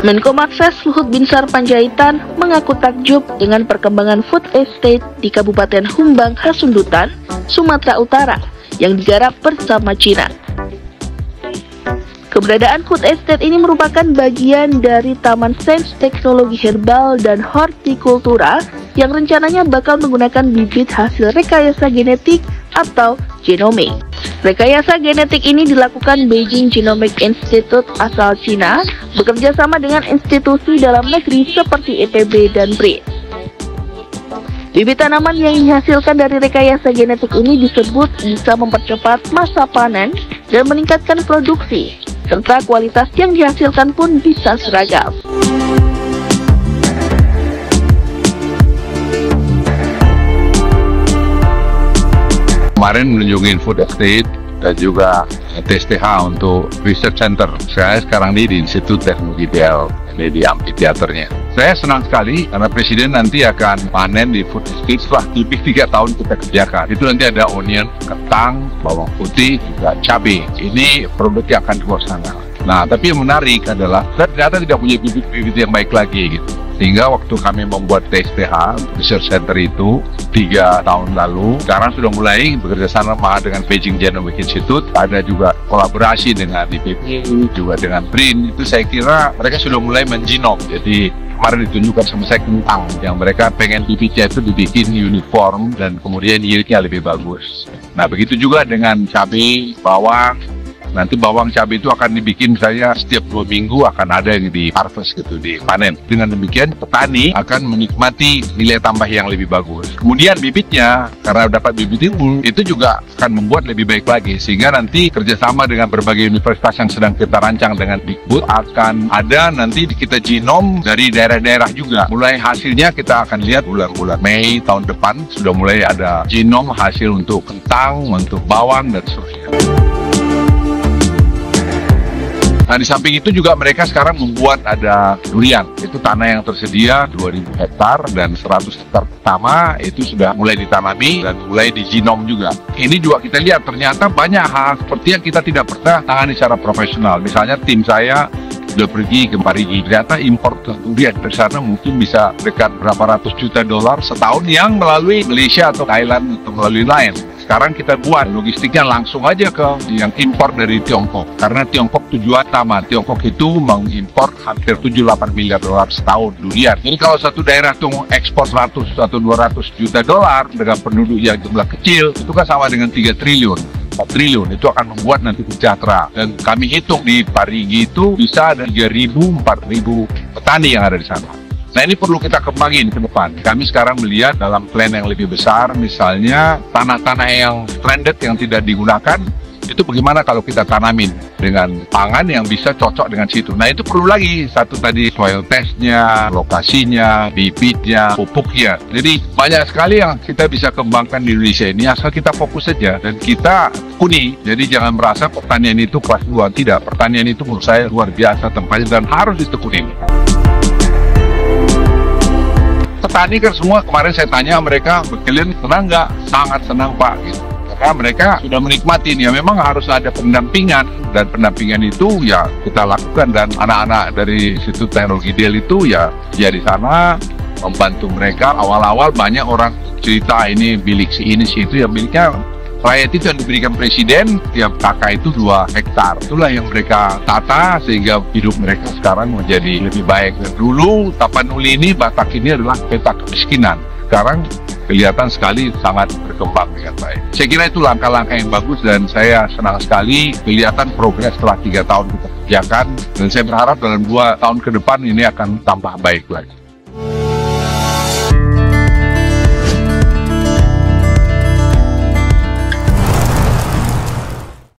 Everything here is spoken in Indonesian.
Menko Marves Luhut Binsar Panjaitan mengaku takjub dengan perkembangan food estate di Kabupaten Humbang Hasundutan, Sumatera Utara yang digarap bersama Cina. Keberadaan food estate ini merupakan bagian dari Taman Sains Teknologi Herbal dan Hortikultura yang rencananya bakal menggunakan bibit hasil rekayasa genetik atau genomik. Rekayasa genetik ini dilakukan Beijing Genomic Institute asal Cina bekerja sama dengan institusi dalam negeri seperti IPB dan BRIN. Bibit tanaman yang dihasilkan dari rekayasa genetik ini disebut bisa mempercepat masa panen dan meningkatkan produksi, serta kualitas yang dihasilkan pun bisa seragam. Kemarin menunjukin food estate dan juga TSTH untuk research center. Saya sekarang di Institut Teknologi DL, di amphitheaternya. Saya senang sekali karena Presiden nanti akan panen di food estate setelah lebih 3 tahun kita kerjakan. Itu nanti ada onion, kentang, bawang putih, juga cabai. Ini produk yang akan dibawa sana. Nah, tapi yang menarik adalah ternyata tidak punya bibit-bibit yang baik lagi gitu. Sehingga waktu kami membuat TSTH Research Center itu 3 tahun lalu, sekarang sudah mulai bekerja sama dengan Beijing Genomic Institute, ada juga kolaborasi dengan IPB, juga dengan BRIN. Itu saya kira mereka sudah mulai mengenom. Jadi kemarin ditunjukkan sama saya kentang yang mereka pengen bibitnya itu dibikin uniform dan kemudian yieldnya lebih bagus. Nah, begitu juga dengan cabai, bawang. Nanti bawang cabai itu akan dibikin misalnya setiap 2 minggu akan ada yang di harvest gitu, dipanen. Dengan demikian petani akan menikmati nilai tambah yang lebih bagus. Kemudian bibitnya, karena dapat bibit itu juga akan membuat lebih baik lagi. Sehingga nanti kerjasama dengan berbagai universitas yang sedang kita rancang dengan Bigfoot akan ada nanti kita genom dari daerah-daerah juga. Mulai hasilnya kita akan lihat bulan-bulan Mei tahun depan sudah mulai ada genom hasil untuk kentang, untuk bawang dan seterusnya. Nah, di samping itu juga mereka sekarang membuat ada durian. Itu tanah yang tersedia 2.000 hektar dan 100 hektar pertama itu sudah mulai ditanami dan mulai digenom juga. Ini juga kita lihat ternyata banyak hal seperti yang kita tidak pernah tangani secara profesional. Misalnya tim saya sudah pergi ke Parigi, ternyata impor durian dari sana mungkin bisa dekat berapa ratus juta dolar setahun yang melalui Malaysia atau Thailand atau melalui lain. Sekarang kita buat logistiknya langsung aja ke yang impor dari Tiongkok. Karena Tiongkok tujuan utama, Tiongkok itu mengimpor hampir 7-8 miliar dolar setahun durian. Jadi kalau satu daerah itu ekspor 100 atau 200 juta dolar dengan penduduk yang jumlah kecil, itu kan sama dengan 3 triliun. 4 triliun itu akan membuat nanti sejahtera. Dan kami hitung di Parigi itu bisa ada 3.000-4.000 petani yang ada di sana. Nah, ini perlu kita kembangin ke depan. Kami sekarang melihat dalam plan yang lebih besar, misalnya tanah-tanah yang stranded yang tidak digunakan, itu bagaimana kalau kita tanamin dengan pangan yang bisa cocok dengan situ. Nah, itu perlu lagi satu tadi soil testnya, lokasinya, bibitnya, pupuknya. Jadi banyak sekali yang kita bisa kembangkan di Indonesia ini asal kita fokus saja dan kita tekuni. Jadi jangan merasa pertanian itu kelas 2. Tidak, pertanian itu menurut saya luar biasa tempatnya dan harus ditekuni. Petani kan semua kemarin saya tanya mereka, kalian senang nggak? Sangat senang Pak gitu. Karena mereka sudah menikmati ya, memang harus ada pendampingan dan pendampingan itu ya kita lakukan dan anak-anak dari Institut Teknologi DL itu ya di sana membantu mereka. Awal-awal banyak orang cerita ini bilik si ini si itu, ya miliknya rakyat itu yang diberikan Presiden, tiap kakak itu 2 hektar. Itulah yang mereka tata sehingga hidup mereka sekarang menjadi lebih baik. Dan dulu Tapanuli ini, Batak ini adalah peta kemiskinan. Sekarang kelihatan sekali sangat berkembang dengan baik. Saya kira itu langkah-langkah yang bagus dan saya senang sekali kelihatan progres setelah 3 tahun kita kerjakan. Dan saya berharap dalam 2 tahun ke depan ini akan tambah baik lagi.